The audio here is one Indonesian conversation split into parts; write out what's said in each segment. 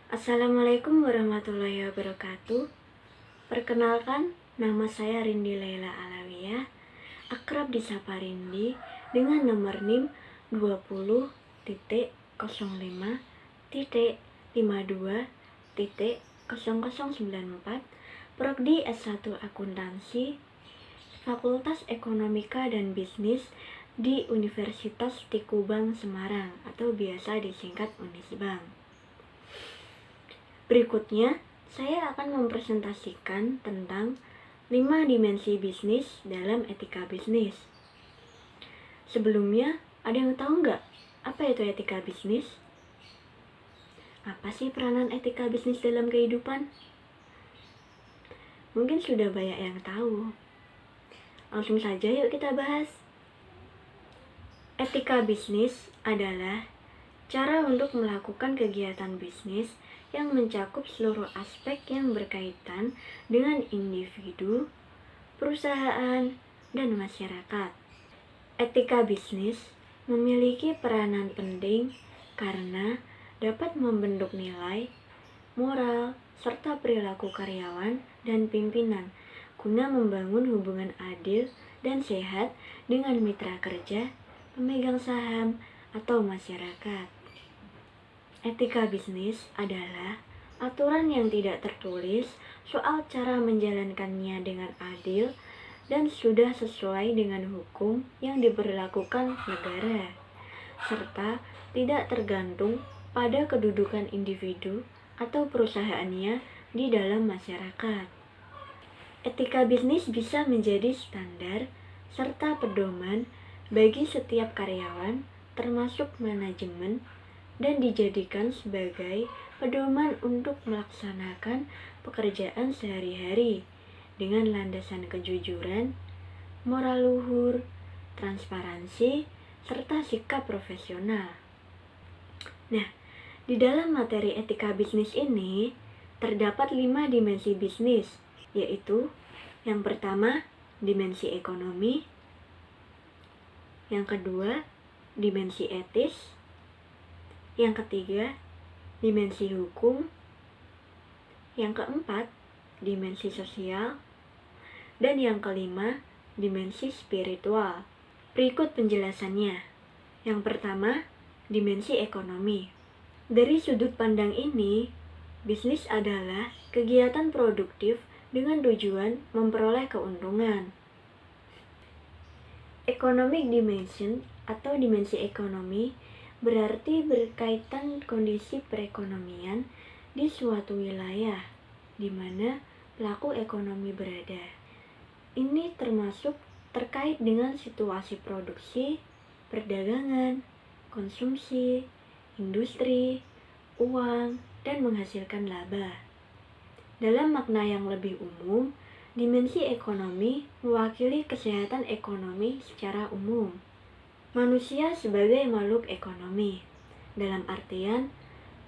Assalamualaikum warahmatullahi wabarakatuh. Perkenalkan, nama saya Rindi Laila Alawiyah, akrab disapa Rindi dengan nomor NIM 20.05.52.0094, Prodi S1 Akuntansi, Fakultas Ekonomika dan Bisnis di Universitas Tikubang Semarang atau biasa disingkat Unisbang. Berikutnya, saya akan mempresentasikan tentang 5 dimensi bisnis dalam etika bisnis. Sebelumnya, ada yang tahu nggak apa itu etika bisnis? Apa sih peranan etika bisnis dalam kehidupan? Mungkin sudah banyak yang tahu. Langsung saja yuk kita bahas. Etika bisnis adalah cara untuk melakukan kegiatan bisnis yang mencakup seluruh aspek yang berkaitan dengan individu, perusahaan, dan masyarakat. Etika bisnis memiliki peranan penting karena dapat membentuk nilai, moral, serta perilaku karyawan dan pimpinan guna membangun hubungan adil dan sehat dengan mitra kerja, pemegang saham, atau masyarakat. Etika bisnis adalah aturan yang tidak tertulis soal cara menjalankannya dengan adil dan sudah sesuai dengan hukum yang diberlakukan negara, serta tidak tergantung pada kedudukan individu atau perusahaannya di dalam masyarakat. Etika bisnis bisa menjadi standar serta pedoman bagi setiap karyawan, termasuk manajemen, dan dijadikan sebagai pedoman untuk melaksanakan pekerjaan sehari-hari dengan landasan kejujuran, moral luhur, transparansi, serta sikap profesional. Nah, di dalam materi etika bisnis ini terdapat 5 dimensi bisnis, yaitu yang pertama, dimensi ekonomi, yang kedua, dimensi etis, yang ketiga, dimensi hukum, yang keempat, dimensi sosial, dan yang kelima, dimensi spiritual. Berikut penjelasannya. Yang pertama, dimensi ekonomi. Dari sudut pandang ini, bisnis adalah kegiatan produktif dengan tujuan memperoleh keuntungan. Economic dimension atau dimensi ekonomi berarti berkaitan kondisi perekonomian di suatu wilayah di mana pelaku ekonomi berada. Ini termasuk terkait dengan situasi produksi, perdagangan, konsumsi, industri, uang, dan menghasilkan laba. Dalam makna yang lebih umum, dimensi ekonomi mewakili kesehatan ekonomi secara umum. Manusia sebagai makhluk ekonomi, dalam artian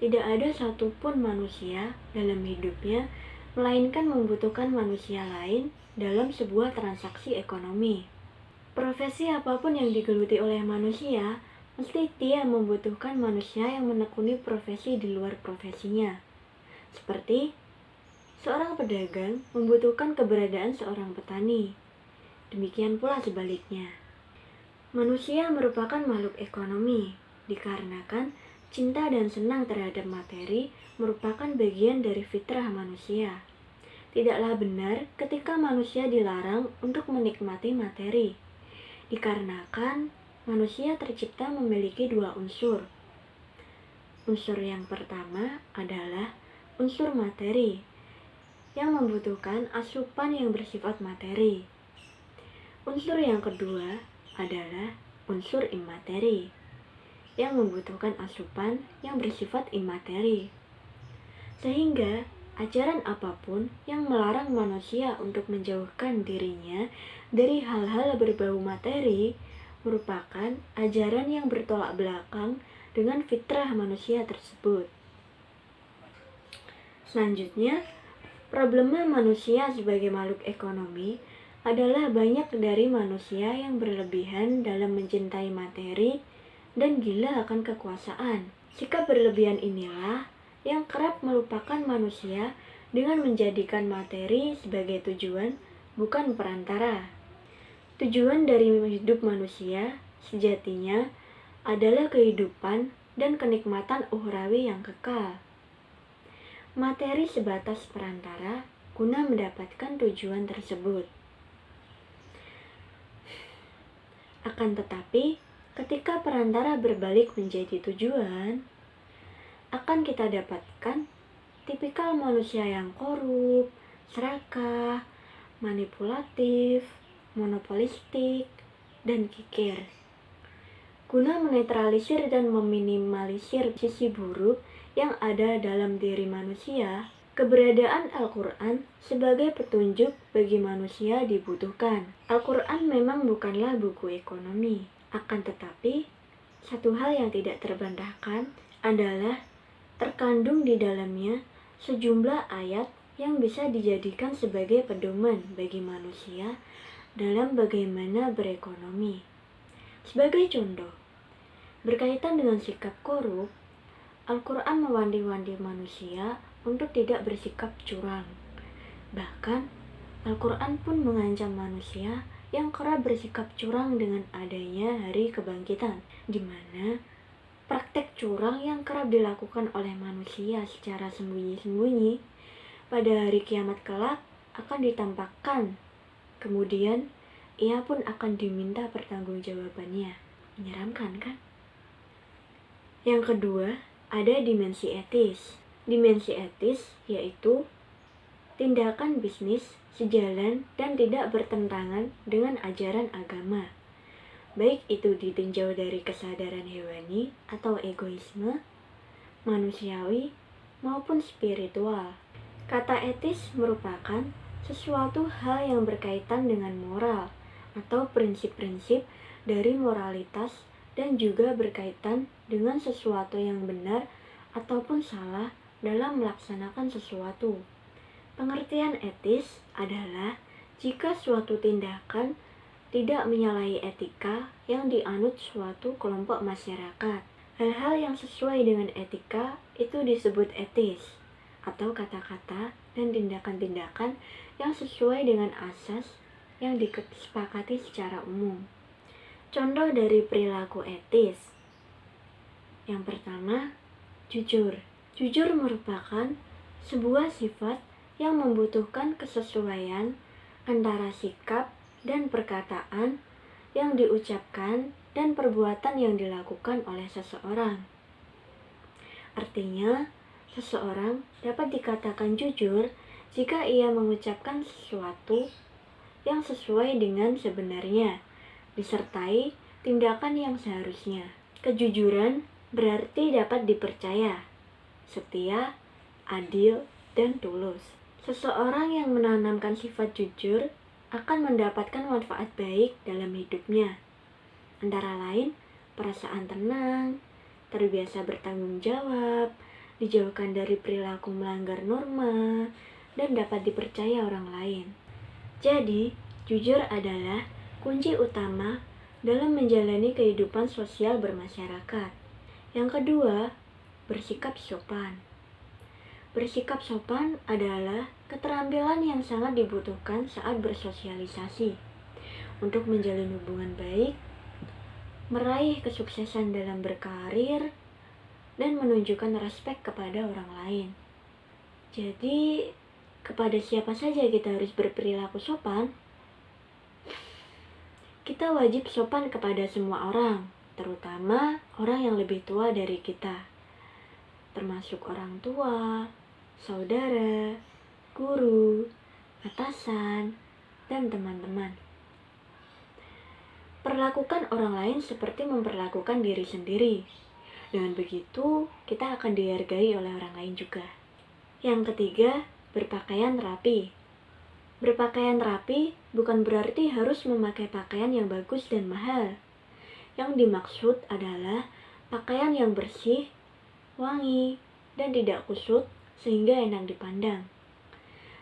tidak ada satupun manusia dalam hidupnya melainkan membutuhkan manusia lain dalam sebuah transaksi ekonomi. Profesi apapun yang digeluti oleh manusia, mesti dia membutuhkan manusia yang menekuni profesi di luar profesinya. Seperti seorang pedagang membutuhkan keberadaan seorang petani. Demikian pula sebaliknya. Manusia merupakan makhluk ekonomi, dikarenakan cinta dan senang terhadap materi merupakan bagian dari fitrah manusia. Tidaklah benar ketika manusia dilarang untuk menikmati materi, dikarenakan manusia tercipta memiliki 2 unsur. Unsur yang pertama adalah unsur materi, yang membutuhkan asupan yang bersifat materi. Unsur yang kedua adalah unsur imateri, yang membutuhkan asupan yang bersifat imateri. Sehingga ajaran apapun yang melarang manusia untuk menjauhkan dirinya dari hal-hal berbau materi merupakan ajaran yang bertolak belakang dengan fitrah manusia tersebut. Selanjutnya, problema manusia sebagai makhluk ekonomi adalah banyak dari manusia yang berlebihan dalam mencintai materi dan gila akan kekuasaan. Sikap berlebihan inilah yang kerap melupakan manusia dengan menjadikan materi sebagai tujuan, bukan perantara. Tujuan dari hidup manusia sejatinya adalah kehidupan dan kenikmatan ukhrawi yang kekal. Materi sebatas perantara guna mendapatkan tujuan tersebut. Akan tetapi, ketika perantara berbalik menjadi tujuan, akan kita dapatkan tipikal manusia yang korup, serakah, manipulatif, monopolistik, dan kikir. Guna menetralisir dan meminimalisir sisi buruk yang ada dalam diri manusia, keberadaan Al-Quran sebagai petunjuk bagi manusia dibutuhkan. Al-Quran memang bukanlah buku ekonomi, akan tetapi satu hal yang tidak terbantahkan adalah terkandung di dalamnya sejumlah ayat yang bisa dijadikan sebagai pedoman bagi manusia dalam bagaimana berekonomi. Sebagai contoh, berkaitan dengan sikap korup, Al-Quran mewanti-wanti manusia untuk tidak bersikap curang. Bahkan, Al-Quran pun mengancam manusia yang kerap bersikap curang dengan adanya hari kebangkitan, di mana praktek curang yang kerap dilakukan oleh manusia secara sembunyi-sembunyi pada hari kiamat kelak akan ditampakkan. Kemudian, ia pun akan diminta pertanggungjawabannya. Menyeramkan, kan? Yang kedua, ada dimensi etis. Dimensi etis yaitu tindakan bisnis sejalan dan tidak bertentangan dengan ajaran agama. Baik itu ditinjau dari kesadaran hewani atau egoisme, manusiawi, maupun spiritual. Kata etis merupakan sesuatu hal yang berkaitan dengan moral atau prinsip-prinsip dari moralitas dan juga berkaitan dengan sesuatu yang benar ataupun salah dalam melaksanakan sesuatu. Pengertian etis adalah jika suatu tindakan tidak menyalahi etika yang dianut suatu kelompok masyarakat. Hal-hal yang sesuai dengan etika itu disebut etis, atau kata-kata dan tindakan-tindakan yang sesuai dengan asas yang disepakati secara umum. Contoh dari perilaku etis. Yang pertama, jujur. Jujur merupakan sebuah sifat yang membutuhkan kesesuaian antara sikap dan perkataan yang diucapkan dan perbuatan yang dilakukan oleh seseorang. Artinya, seseorang dapat dikatakan jujur jika ia mengucapkan sesuatu yang sesuai dengan sebenarnya, disertai tindakan yang seharusnya. Kejujuran berarti dapat dipercaya, setia, adil, dan tulus. Seseorang yang menanamkan sifat jujur akan mendapatkan manfaat baik dalam hidupnya. Antara lain, perasaan tenang, terbiasa bertanggung jawab, dijauhkan dari perilaku melanggar norma, dan dapat dipercaya orang lain. Jadi, jujur adalah kunci utama dalam menjalani kehidupan sosial bermasyarakat. Yang kedua, bersikap sopan. Bersikap sopan adalah keterampilan yang sangat dibutuhkan saat bersosialisasi untuk menjalin hubungan baik, meraih kesuksesan dalam berkarir, dan menunjukkan respek kepada orang lain. Jadi, kepada siapa saja kita harus berperilaku sopan? Kita wajib sopan kepada semua orang, terutama orang yang lebih tua dari kita, termasuk orang tua, saudara, guru, atasan, dan teman-teman. Perlakukan orang lain seperti memperlakukan diri sendiri. Dengan begitu, kita akan dihargai oleh orang lain juga. Yang ketiga, berpakaian rapi. Berpakaian rapi bukan berarti harus memakai pakaian yang bagus dan mahal. Yang dimaksud adalah pakaian yang bersih, wangi, dan tidak kusut sehingga enak dipandang.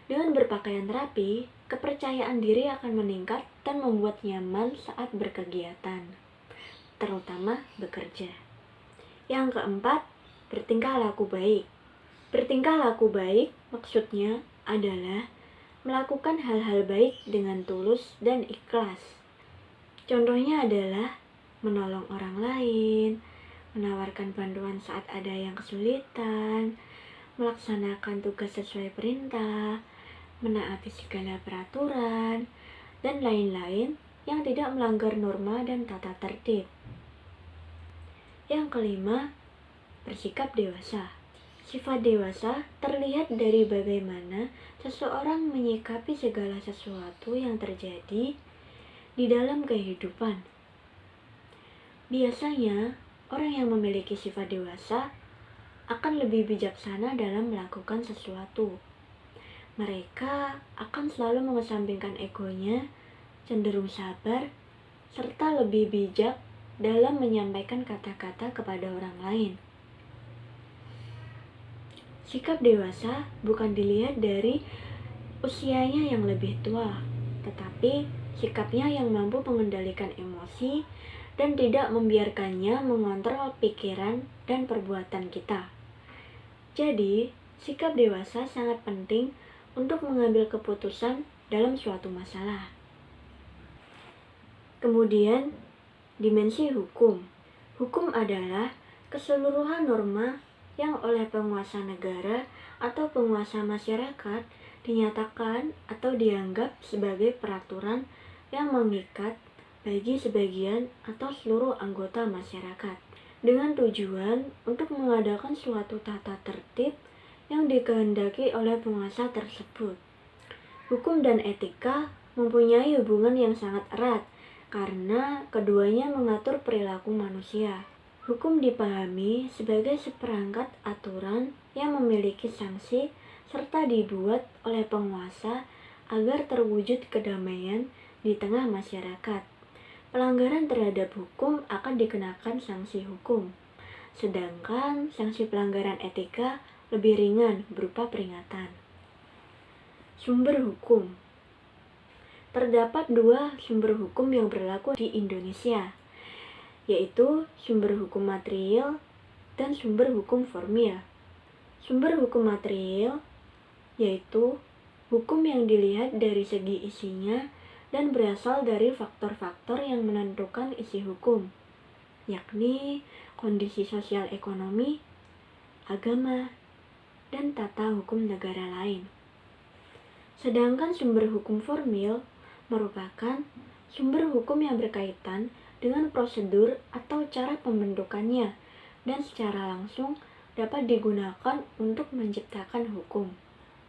Dengan berpakaian rapi, kepercayaan diri akan meningkat dan membuat nyaman saat berkegiatan, terutama bekerja. Yang keempat, bertingkah laku baik. Bertingkah laku baik maksudnya adalah melakukan hal-hal baik dengan tulus dan ikhlas. Contohnya adalah menolong orang lain, menawarkan bantuan saat ada yang kesulitan, melaksanakan tugas sesuai perintah, menaati segala peraturan, dan lain-lain yang tidak melanggar norma dan tata tertib. Yang kelima, bersikap dewasa. Sifat dewasa terlihat dari bagaimana seseorang menyikapi segala sesuatu yang terjadi di dalam kehidupan. Biasanya, orang yang memiliki sifat dewasa akan lebih bijaksana dalam melakukan sesuatu. Mereka akan selalu mengesampingkan egonya, cenderung sabar, serta lebih bijak dalam menyampaikan kata-kata kepada orang lain. Sikap dewasa bukan dilihat dari usianya yang lebih tua, tetapi sikapnya yang mampu mengendalikan emosi dan tidak membiarkannya mengontrol pikiran dan perbuatan kita. Jadi, sikap dewasa sangat penting untuk mengambil keputusan dalam suatu masalah. Kemudian, dimensi hukum. Hukum adalah keseluruhan norma yang oleh penguasa negara atau penguasa masyarakat dinyatakan atau dianggap sebagai peraturan yang mengikat bagi sebagian atau seluruh anggota masyarakat dengan tujuan untuk mengadakan suatu tata tertib yang dikehendaki oleh penguasa tersebut. Hukum dan etika mempunyai hubungan yang sangat erat karena keduanya mengatur perilaku manusia. Hukum dipahami sebagai seperangkat aturan yang memiliki sanksi serta dibuat oleh penguasa agar terwujud kedamaian di tengah masyarakat. Pelanggaran terhadap hukum akan dikenakan sanksi hukum, sedangkan sanksi pelanggaran etika lebih ringan berupa peringatan. Sumber hukum. Terdapat dua sumber hukum yang berlaku di Indonesia, yaitu sumber hukum material dan sumber hukum formil. Sumber hukum material yaitu hukum yang dilihat dari segi isinya dan berasal dari faktor-faktor yang menentukan isi hukum, yakni kondisi sosial ekonomi, agama, dan tata hukum negara lain. Sedangkan sumber hukum formil merupakan sumber hukum yang berkaitan dengan prosedur atau cara pembentukannya dan secara langsung dapat digunakan untuk menciptakan hukum.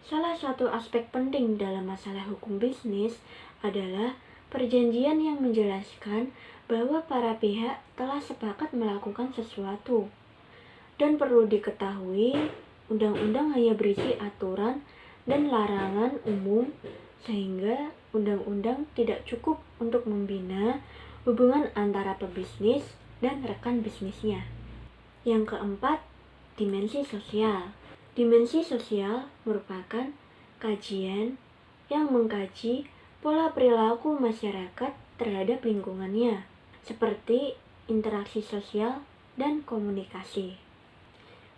Salah satu aspek penting dalam masalah hukum bisnis adalah perjanjian yang menjelaskan bahwa para pihak telah sepakat melakukan sesuatu. Dan perlu diketahui, undang-undang hanya berisi aturan dan larangan umum sehingga undang-undang tidak cukup untuk membina hubungan antara pebisnis dan rekan bisnisnya. Yang keempat, dimensi sosial. Dimensi sosial merupakan kajian yang mengkaji pola perilaku masyarakat terhadap lingkungannya, seperti interaksi sosial dan komunikasi.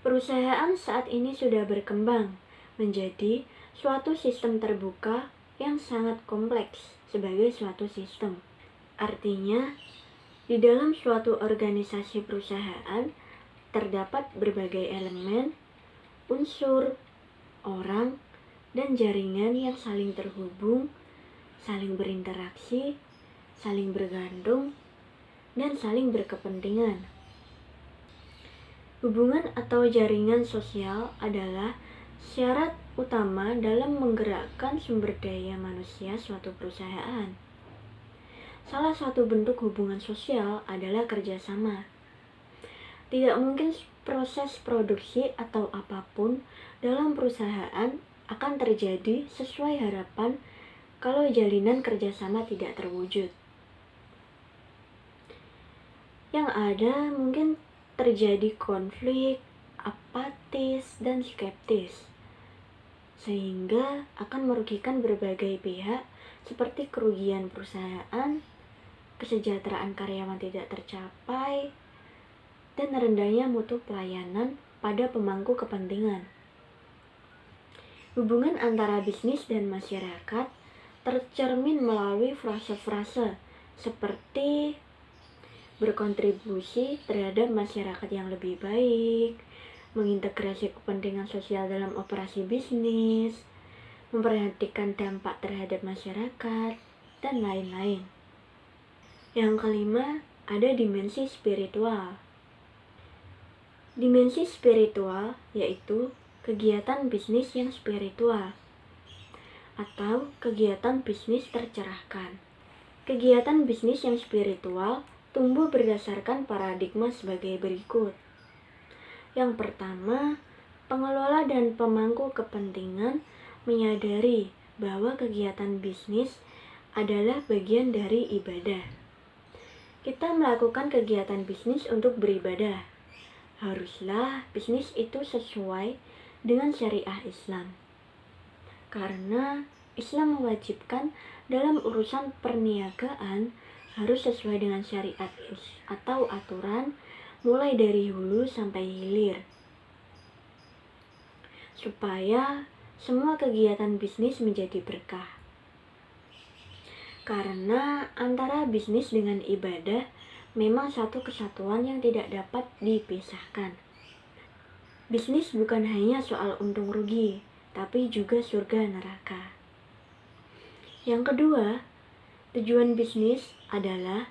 Perusahaan saat ini sudah berkembang menjadi suatu sistem terbuka yang sangat kompleks sebagai suatu sistem. Artinya, di dalam suatu organisasi perusahaan terdapat berbagai elemen, unsur, orang, dan jaringan yang saling terhubung, saling berinteraksi, saling bergantung, dan saling berkepentingan. Hubungan atau jaringan sosial adalah syarat utama dalam menggerakkan sumber daya manusia suatu perusahaan. Salah satu bentuk hubungan sosial adalah kerjasama. Tidak mungkin proses produksi atau apapun dalam perusahaan akan terjadi sesuai harapan kalau jalinan kerjasama tidak terwujud. Yang ada mungkin terjadi konflik, apatis, dan skeptis, sehingga akan merugikan berbagai pihak seperti kerugian perusahaan, kesejahteraan karyawan tidak tercapai, dan rendahnya mutu pelayanan pada pemangku kepentingan. Hubungan antara bisnis dan masyarakat tercermin melalui frase-frase seperti berkontribusi terhadap masyarakat yang lebih baik, mengintegrasi kepentingan sosial dalam operasi bisnis, memperhatikan dampak terhadap masyarakat, dan lain-lain. Yang kelima, ada dimensi spiritual. Dimensi spiritual yaitu kegiatan bisnis yang spiritual atau kegiatan bisnis tercerahkan. Kegiatan bisnis yang spiritual tumbuh berdasarkan paradigma sebagai berikut. Yang pertama, pengelola dan pemangku kepentingan menyadari bahwa kegiatan bisnis adalah bagian dari ibadah. Kita melakukan kegiatan bisnis untuk beribadah. Haruslah bisnis itu sesuai dengan syariah Islam. Karena Islam mewajibkan dalam urusan perniagaan harus sesuai dengan syariat atau aturan mulai dari hulu sampai hilir. Supaya semua kegiatan bisnis menjadi berkah. Karena antara bisnis dengan ibadah memang satu kesatuan yang tidak dapat dipisahkan. Bisnis bukan hanya soal untung rugi, tapi juga surga neraka. Yang kedua, tujuan bisnis adalah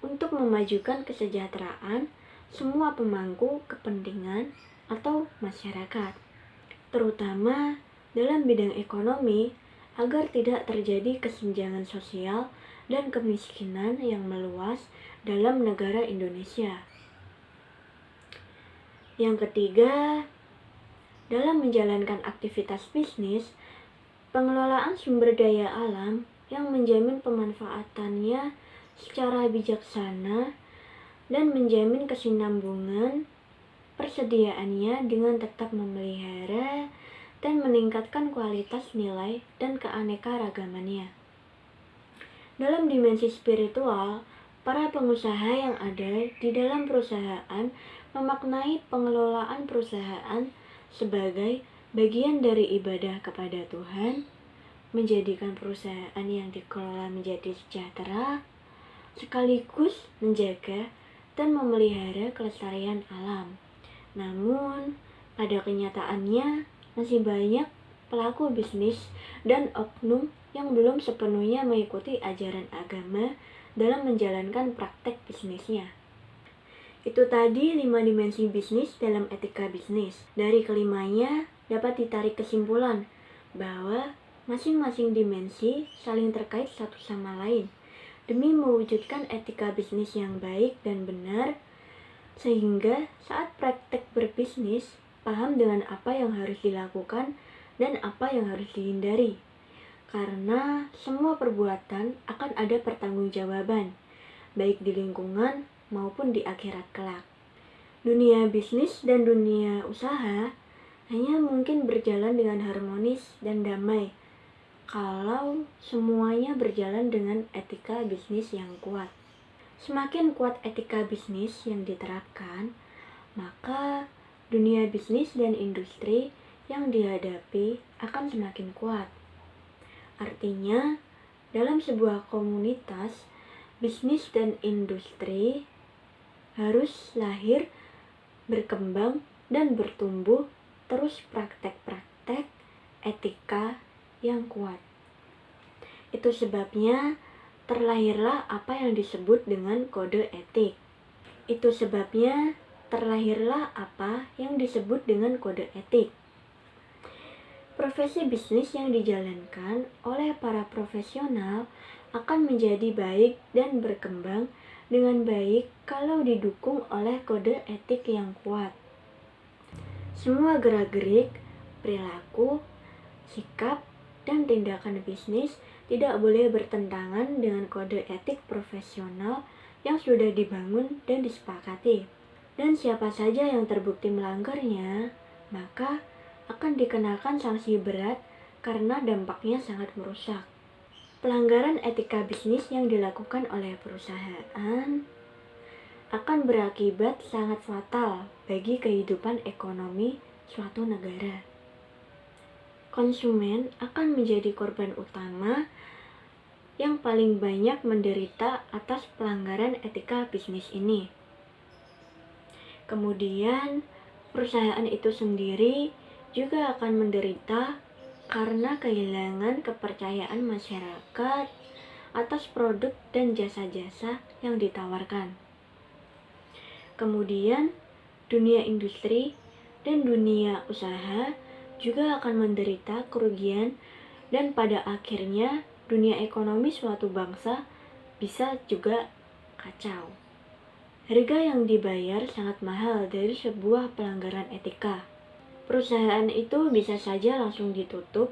untuk memajukan kesejahteraan semua pemangku kepentingan atau masyarakat, terutama dalam bidang ekonomi agar tidak terjadi kesenjangan sosial dan kemiskinan yang meluas dalam negara Indonesia. Yang ketiga, dalam menjalankan aktivitas bisnis, pengelolaan sumber daya alam yang menjamin pemanfaatannya secara bijaksana dan menjamin kesinambungan persediaannya dengan tetap memelihara dan meningkatkan kualitas nilai dan keanekaragamannya. Dalam dimensi spiritual, para pengusaha yang ada di dalam perusahaan memaknai pengelolaan perusahaan sebagai bagian dari ibadah kepada Tuhan, menjadikan perusahaan yang dikelola menjadi sejahtera, sekaligus menjaga dan memelihara kelestarian alam. Namun, pada kenyataannya masih banyak pelaku bisnis dan oknum yang belum sepenuhnya mengikuti ajaran agama dalam menjalankan praktek bisnisnya. Itu tadi 5 dimensi bisnis dalam etika bisnis. Dari kelimanya dapat ditarik kesimpulan bahwa masing-masing dimensi saling terkait satu sama lain demi mewujudkan etika bisnis yang baik dan benar, sehingga saat praktek berbisnis paham dengan apa yang harus dilakukan dan apa yang harus dihindari. Karena semua perbuatan akan ada pertanggungjawaban, baik di lingkungan maupun di akhirat kelak. Dunia bisnis dan dunia usaha hanya mungkin berjalan dengan harmonis dan damai kalau semuanya berjalan dengan etika bisnis yang kuat. Semakin kuat etika bisnis yang diterapkan, maka dunia bisnis dan industri yang dihadapi akan semakin kuat. Artinya, dalam sebuah komunitas, bisnis dan industri harus lahir, berkembang, dan bertumbuh terus praktek-praktek etika yang kuat. Itu sebabnya terlahirlah apa yang disebut dengan kode etik. Itu sebabnya terlahirlah apa yang disebut dengan kode etik. Profesi bisnis yang dijalankan oleh para profesional akan menjadi baik dan berkembang dengan baik kalau didukung oleh kode etik yang kuat. Semua gerak-gerik, perilaku, sikap, dan tindakan bisnis tidak boleh bertentangan dengan kode etik profesional yang sudah dibangun dan disepakati. Dan siapa saja yang terbukti melanggarnya, maka akan dikenakan sanksi berat karena dampaknya sangat merusak. Pelanggaran etika bisnis yang dilakukan oleh perusahaan akan berakibat sangat fatal bagi kehidupan ekonomi suatu negara. konsumen akan menjadi korban utama yang paling banyak menderita atas pelanggaran etika bisnis ini. Kemudian, perusahaan itu sendiri juga akan menderita karena kehilangan kepercayaan masyarakat atas produk dan jasa-jasa yang ditawarkan. Kemudian, dunia industri dan dunia usaha juga akan menderita kerugian, dan pada akhirnya dunia ekonomi suatu bangsa bisa juga kacau. Harga yang dibayar sangat mahal dari sebuah pelanggaran etika. Perusahaan itu bisa saja langsung ditutup,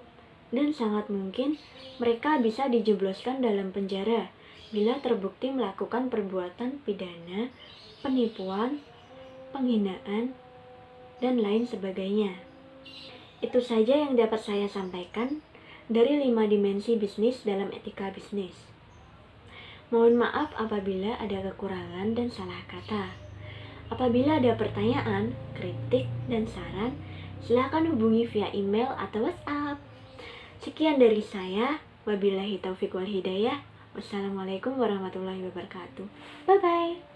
dan sangat mungkin mereka bisa dijebloskan dalam penjara bila terbukti melakukan perbuatan pidana, penipuan, penghinaan, dan lain sebagainya. Itu saja yang dapat saya sampaikan dari 5 dimensi bisnis dalam etika bisnis. Mohon maaf apabila ada kekurangan dan salah kata. Apabila ada pertanyaan, kritik, dan saran, silakan hubungi via email atau WhatsApp. Sekian dari saya. Wabillahi taufiq wal hidayah. Wassalamualaikum warahmatullahi wabarakatuh. Bye-bye.